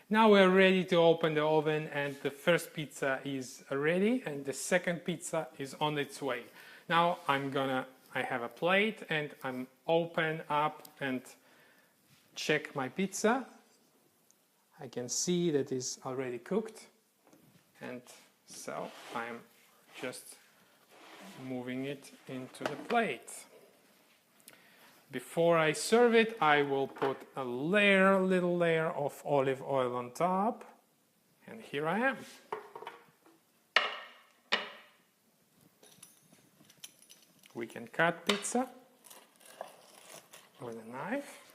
Now we're ready to open the oven, and the first pizza is ready and the second pizza is on its way. Now I have a plate and I'm open up and check my pizza. I can see that it's already cooked, and so I'm just moving it into the plate. Before I serve it, I will put a little layer of olive oil on top, and here I am. We can cut pizza with a knife.